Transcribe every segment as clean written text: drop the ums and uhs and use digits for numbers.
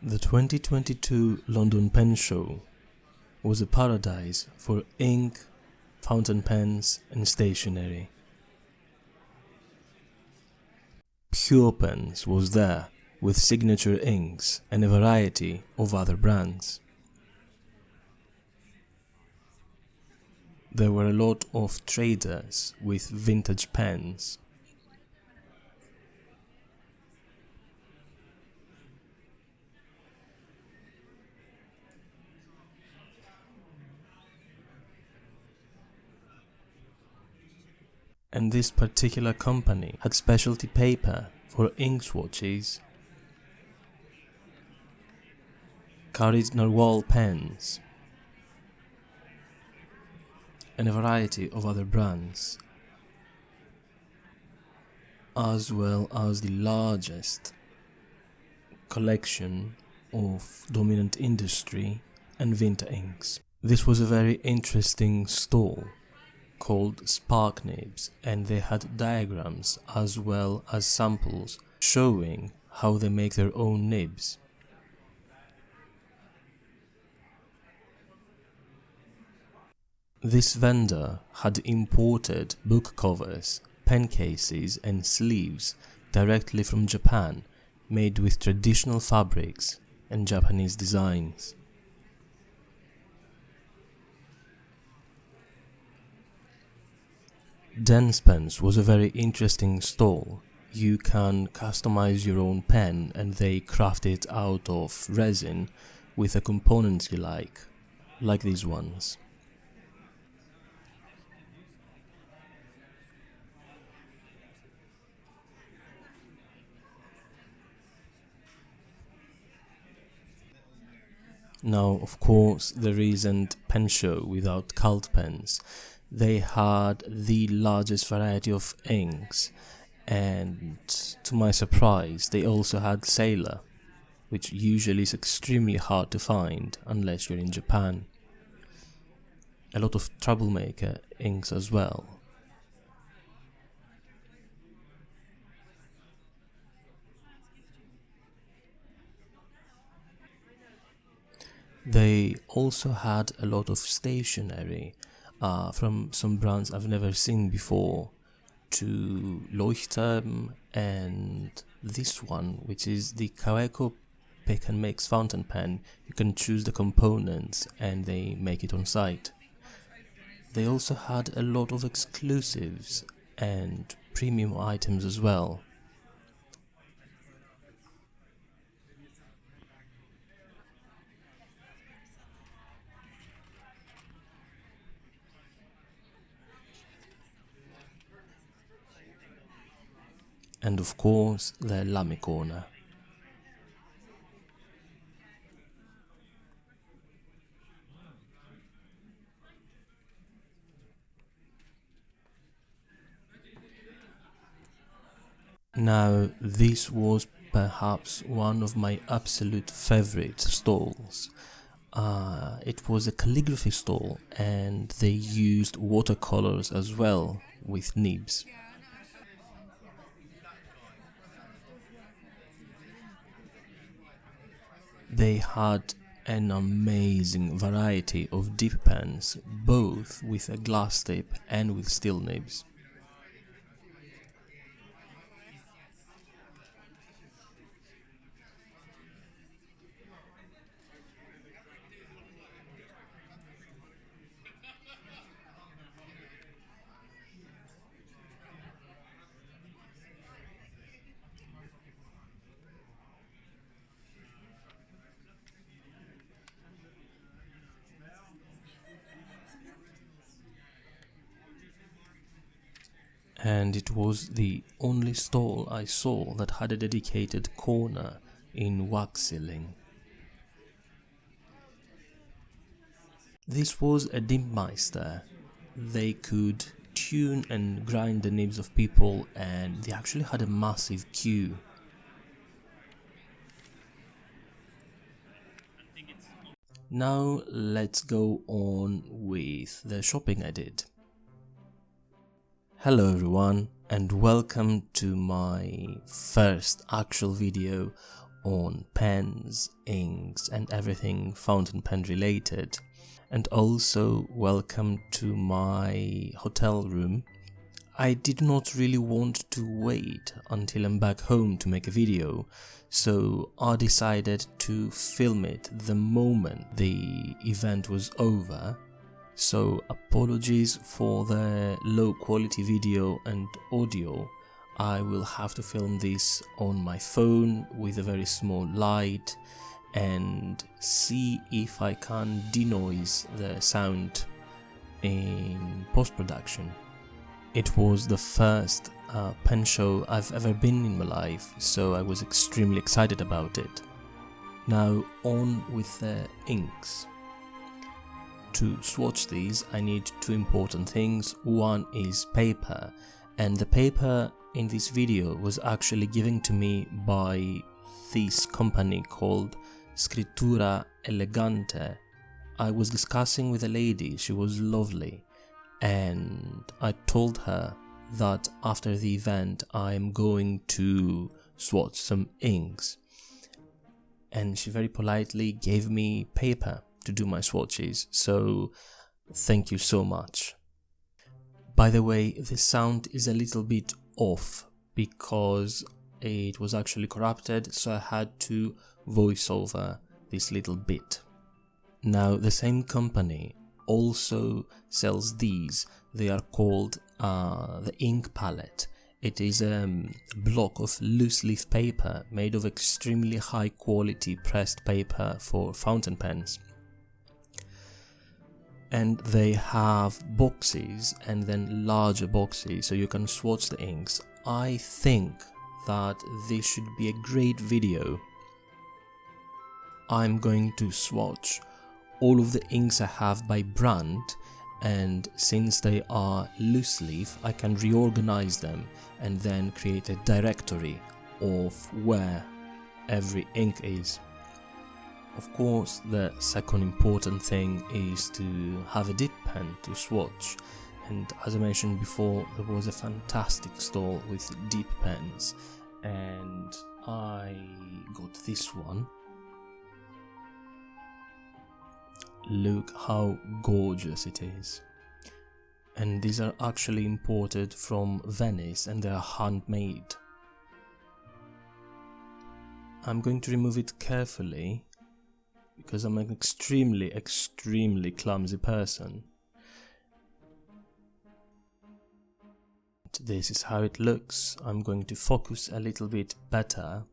The 2022 London Pen Show was a paradise for ink, fountain pens and stationery. Pure Pens was there with signature inks and a variety of other brands. There were a lot of traders with vintage pens. And this particular company had specialty paper for ink swatches, carried narwhal pens, and a variety of other brands, as well as the largest collection of dominant industry and Vinta inks. This was a very interesting stall called Spark Nibs, and they had diagrams as well as samples showing how they make their own nibs. This vendor had imported book covers, pen cases and sleeves directly from Japan, made with traditional fabrics and Japanese designs. Dense Pens was a very interesting stall. You can customize your own pen and they craft it out of resin with the components you like these ones. Now, of course, there isn't pen show without cult pens. They had the largest variety of inks, and to my surprise, they also had Sailor, which usually is extremely hard to find unless you're in Japan. A lot of Troublemaker inks as well. They also had a lot of stationery from some brands I've never seen before, to Leuchtturm and this one, which is the Kaweco Pick and Mix fountain pen. You can choose the components and they make it on site. They also had a lot of exclusives and premium items as well. And of course, the LAMY corner. Now, this was perhaps one of my absolute favorite stalls. It was a calligraphy stall and they used watercolors as well with nibs. They had an amazing variety of dip pens, both with a glass tip and with steel nibs. And it was the only stall I saw that had a dedicated corner in wax sealing. This was a Dimmeister. They could tune and grind the nibs of people, and they actually had a massive queue. Now let's go on with the shopping I did. Hello everyone and welcome to my first actual video on pens, inks and everything fountain pen related. And also welcome to my hotel room. I did not really want to wait until I'm back home to make a video, so I decided to film it the moment the event was over. So apologies for the low quality video and audio. I will have to film this on my phone with a very small light and see if I can denoise the sound in post-production. It was the first pen show I've ever been in my life, so I was extremely excited about it. Now on with the inks. To swatch these I need two important things. One is paper, and the paper in this video was actually given to me by this company called Scrittura Elegante. I was discussing with a lady, she was lovely, and I told her that after the event I am going to swatch some inks, and she very politely gave me paper to do my swatches, so thank you so much. By the way, the sound is a little bit off because it was actually corrupted, so I had to voice over this little bit. Now the same company also sells these. They are called the ink palette. It is a block of loose leaf paper made of extremely high quality pressed paper for fountain pens. And they have boxes and then larger boxes so you can swatch the inks. I think that this should be a great video. I'm going to swatch all of the inks I have by brand, and since they are loose leaf I can reorganize them and then create a directory of where every ink is. Of course, the second important thing is to have a dip pen to swatch, and as I mentioned before, there was a fantastic stall with dip pens and I got this one. Look how gorgeous it is. And these are actually imported from Venice and they are handmade. I'm going to remove it carefully because I'm an extremely clumsy person. This is how it looks. I'm going to focus a little bit better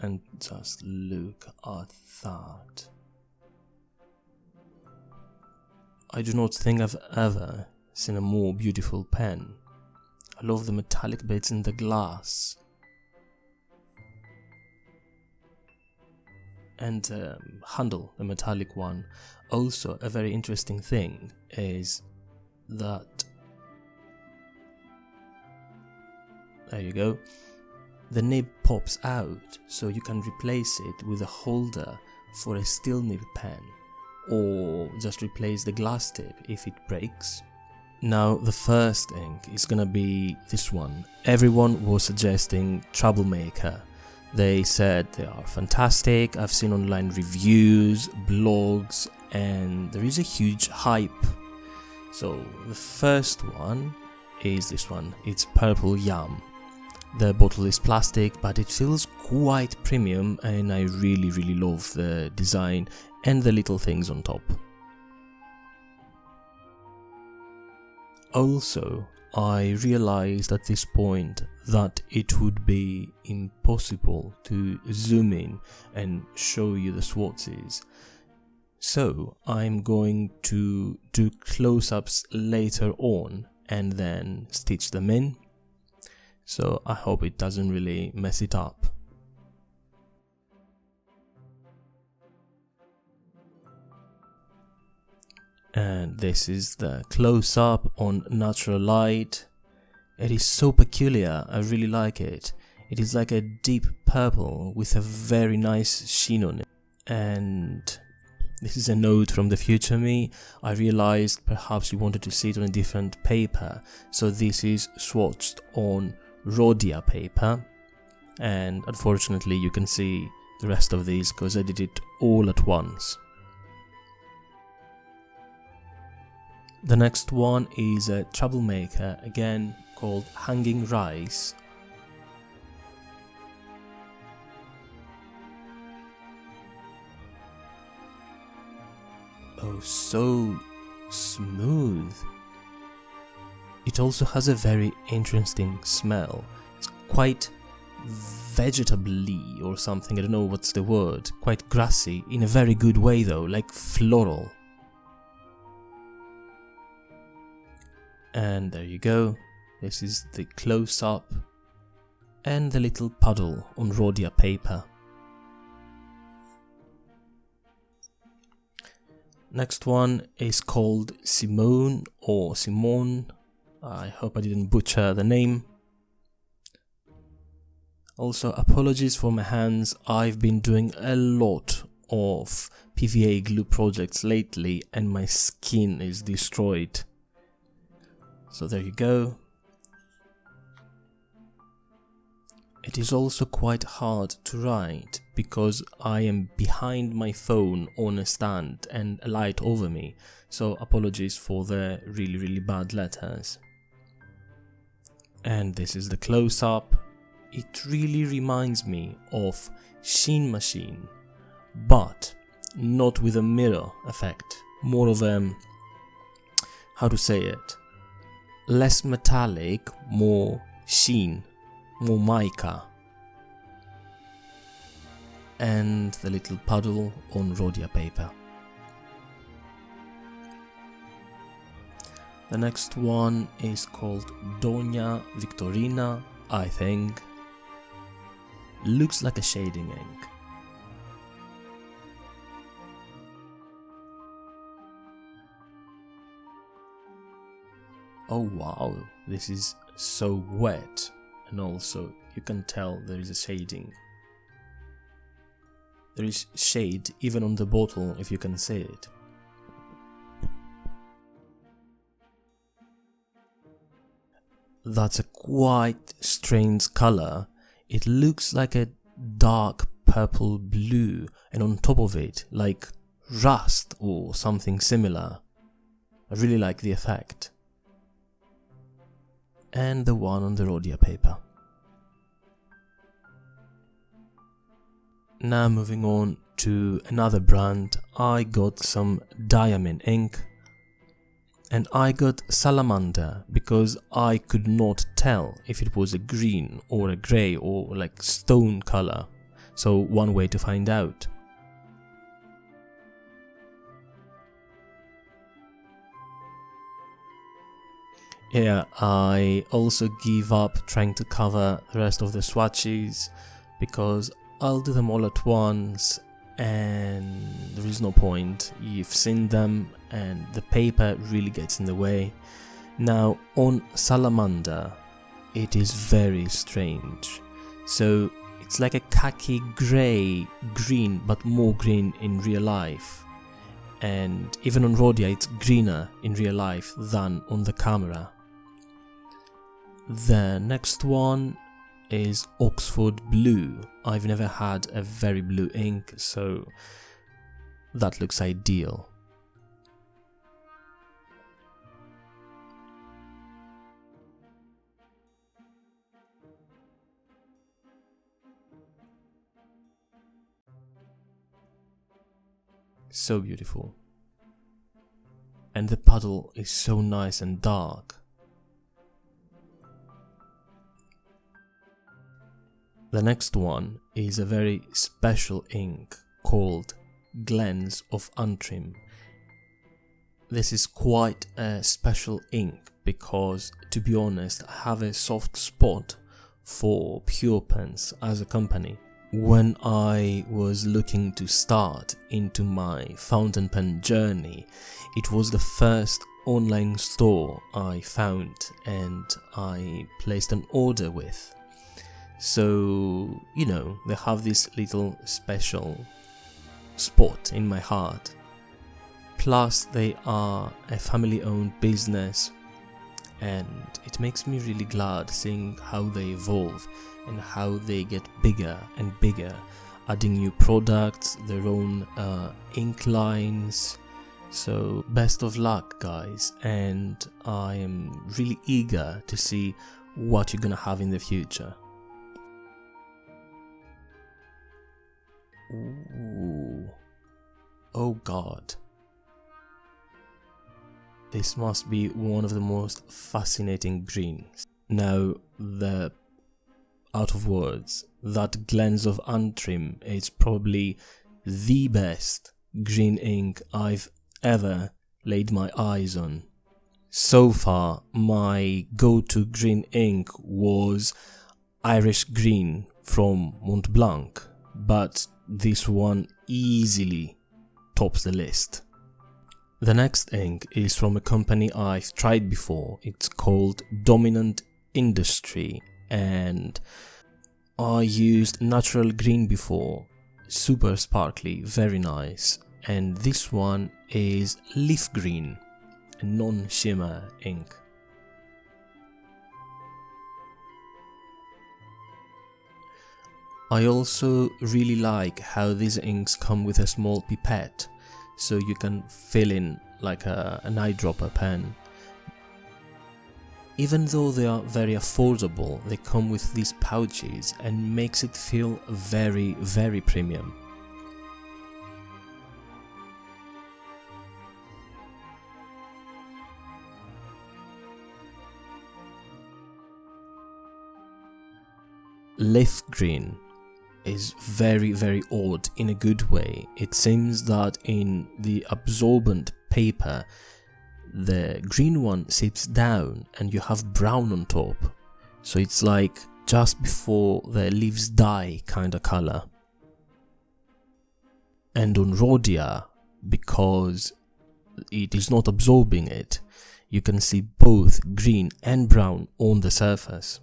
and just look at that. I do not think I've ever seen a more beautiful pen. I love the metallic bits in the glass. And handle, the metallic one. Also, a very interesting thing is that, there you go, the nib pops out, so you can replace it with a holder for a steel nib pen, or just replace the glass tip if it breaks. Now the first ink is gonna be this one. Everyone was suggesting Troublemaker. They said they are fantastic. I've seen online reviews, blogs, and there is a huge hype. So the first one is this one. It's Purple Yam. The bottle is plastic, but it feels quite premium, and I really love the design and the little things on top. Also, I realized at this point that it would be impossible to zoom in and show you the swatches. So I'm going to do close-ups later on and then stitch them in. So I hope it doesn't really mess it up. And this is the close-up on natural light. It is so peculiar, I really like it. It is like a deep purple with a very nice sheen on it. And this is a note from the future me. I realized perhaps you wanted to see it on a different paper, so this is swatched on Rhodia paper. and unfortunately you can see the rest of these because I did it all at once. The next one is a Troublemaker, again called Hanging Rice. Oh, so smooth. It also has a very interesting smell. It's quite vegetable-y or something, I don't know what's the word. Quite grassy, in a very good way though, like floral. And there you go. This is the close-up and the little puddle on Rhodia paper. Next one is called Simone or Simone. I hope I didn't butcher the name. Also, apologies for my hands. I've been doing a lot of PVA glue projects lately and my skin is destroyed. So there you go. It is also quite hard to write because I am behind my phone on a stand and a light over me, so apologies for the really bad letters. And this is the close-up. It really reminds me of Sheen Machine, but not with a mirror effect, more of a, how to say it, less metallic, more sheen, more mica. And the little puddle on Rhodia paper. The next one is called Dona Victorina, I think. Looks like a shading ink. Oh wow, this is so wet, and also you can tell there is a shading. There is shade even on the bottle if you can see it. That's a quite strange color. It looks like a dark purple blue, and on top of it like rust or something similar. I really like the effect. And the one on the Rhodia paper. Now moving on to another brand, I got some Diamine ink. And I got Salamander because I could not tell if it was a green or a grey or like stone color. So one way to find out. Yeah, I also give up trying to cover the rest of the swatches because I'll do them all at once and there is no point. You've seen them and the paper really gets in the way. Now on Salamander it is very strange. So it's like a khaki grey green, but more green in real life. And even on Rhodia it's greener in real life than on the camera. The next one is Oxford Blue. I've never had a very blue ink, so that looks ideal. So beautiful. And the puddle is so nice and dark. The next one is a very special ink called Glens of Antrim. This is quite a special ink because, to be honest, I have a soft spot for pure pens as a company. When I was looking to start into my fountain pen journey, it was the first online store I found and I placed an order with. So, you know, they have this little special spot in my heart. Plus, they are a family-owned business and it makes me really glad seeing how they evolve and how they get bigger and bigger, adding new products, their own ink lines. So best of luck, guys, and I am really eager to see what you're gonna have in the future. Ooh. Oh god. This must be one of the most fascinating greens. Now, out of words, that Glens of Antrim is probably the best green ink I've ever laid my eyes on. So far, my go-to green ink was Irish Green from Mont Blanc, but this one easily tops the list. The next ink is from a company I've tried before. It's called Dominant Industry, and I used natural green before, super sparkly, very nice, and this one is leaf green, a non-shimmer ink. I also really like how these inks come with a small pipette, so you can fill in like an eyedropper pen. Even though they are very affordable, they come with these pouches and makes it feel very, very premium. Leaf green is very, very odd in a good way. It seems that in the absorbent paper, the green one sits down and you have brown on top. So it's like just before the leaves die kind of color. And on Rhodia, because it is not absorbing it, you can see both green and brown on the surface.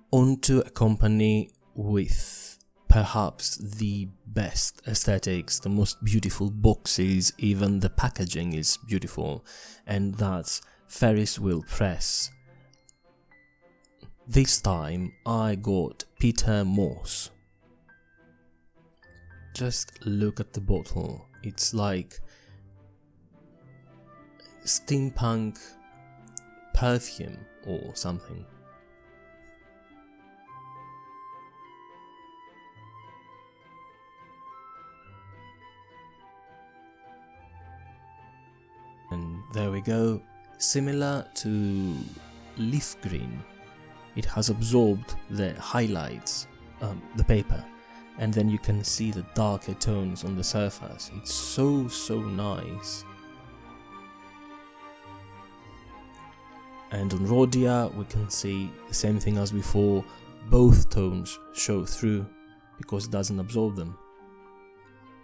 Onto a company with perhaps the best aesthetics, the most beautiful boxes, even the packaging is beautiful, and that's Ferris Wheel Press. This time I got Peter Moss. Just look at the bottle, it's like steampunk perfume or something. And there we go, similar to leaf green, it has absorbed the highlights, the paper, and then you can see the darker tones on the surface. It's so nice. And on Rhodia we can see the same thing as before, both tones show through because it doesn't absorb them.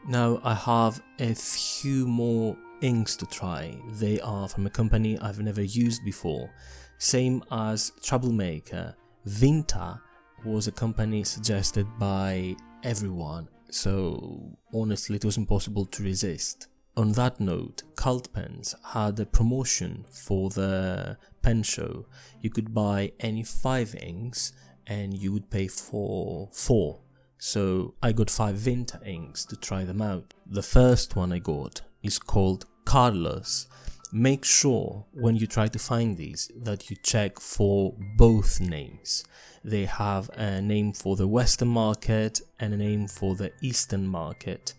Now I have a few more inks to try. They are from a company I've never used before. Same as Troublemaker, Vinta was a company suggested by everyone, so honestly it was impossible to resist. On that note, Cult Pens had a promotion for the pen show. You could buy any 5 inks and you would pay for 4. So I got 5 Vinta inks to try them out. The first one I got is called Carlos. Make sure when you try to find these that you check for both names. They have a name for the Western market and a name for the Eastern market.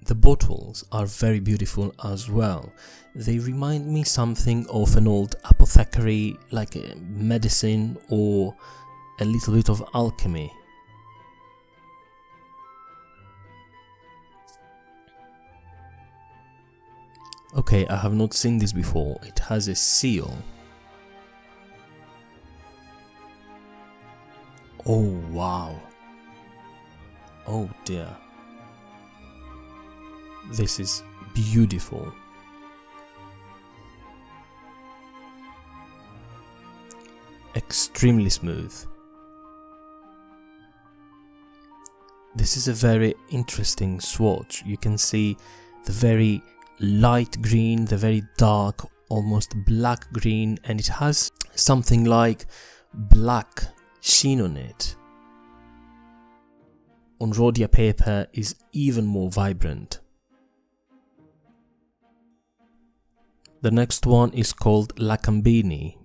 The bottles are very beautiful as well. They remind me something of an old apothecary, like a medicine or a little bit of alchemy. Okay, I have not seen this before. It has a seal. Oh wow. Oh dear. This is beautiful. Extremely smooth. This is a very interesting swatch. You can see the very light green, the very dark almost black green, and it has something like black sheen on it. On Rhodia paper is even more vibrant. The next one is called Lacambini.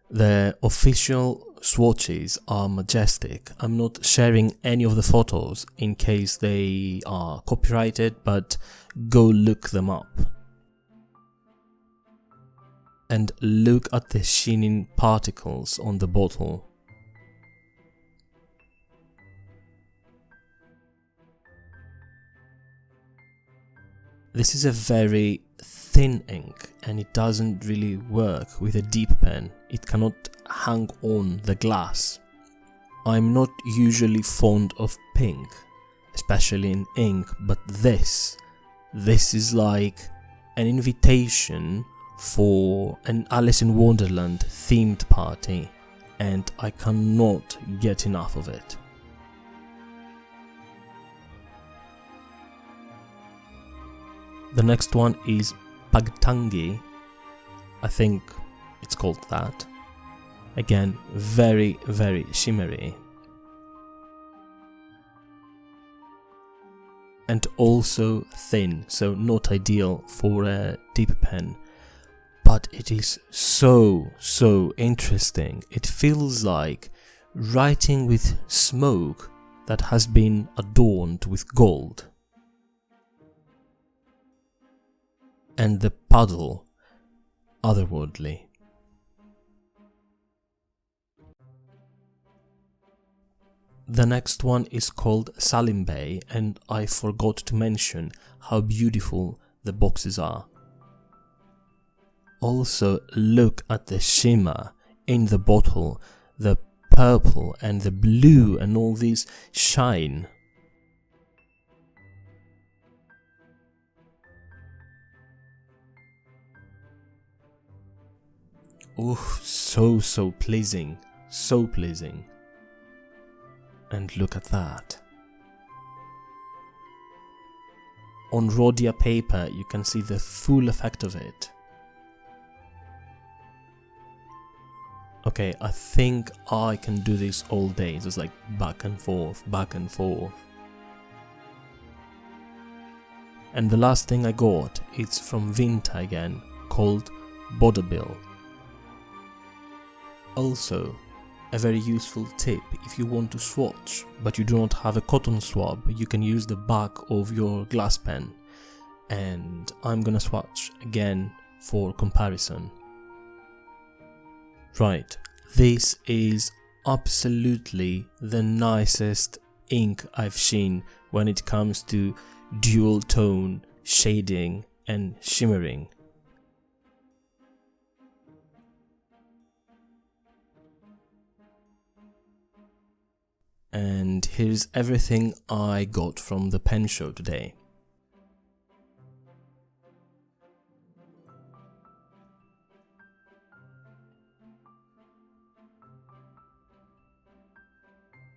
The official swatches are majestic. I'm not sharing any of the photos in case they are copyrighted, but go look them up. And look at the sheening particles on the bottle. This is a very thin ink and it doesn't really work with a deep pen. It cannot hang on the glass. I'm not usually fond of pink, especially in ink, but this is like an invitation for an Alice in Wonderland themed party, and I cannot get enough of it. The next one is Pagtangi, I think it's called that. Again, very, very shimmery. And also thin, so not ideal for a deep pen. But it is so interesting. It feels like writing with smoke that has been adorned with gold. And the puddle, otherworldly. The next one is called Salim Bey, and I forgot to mention how beautiful the boxes are. Also, look at the shimmer in the bottle, the purple and the blue and all this shine. Oh, so pleasing, so pleasing. And look at that. On Rhodia paper you can see the full effect of it. Okay, I think I can do this all day, just like back and forth, back and forth. And the last thing I got, it's from Vinta again, called Bodabil. Also, a very useful tip: if you want to swatch but you do not have a cotton swab, you can use the back of your glass pen. And I'm gonna swatch again for comparison. Right, this is absolutely the nicest ink I've seen when it comes to dual tone, shading and shimmering. And here's everything I got from the pen show today.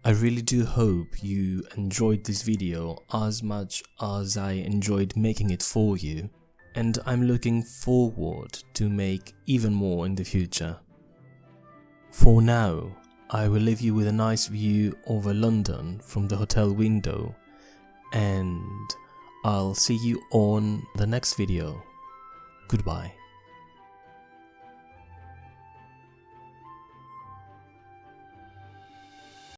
I really do hope you enjoyed this video as much as I enjoyed making it for you, and I'm looking forward to make even more in the future. For now, I will leave you with a nice view over London from the hotel window, and I'll see you on the next video. Goodbye.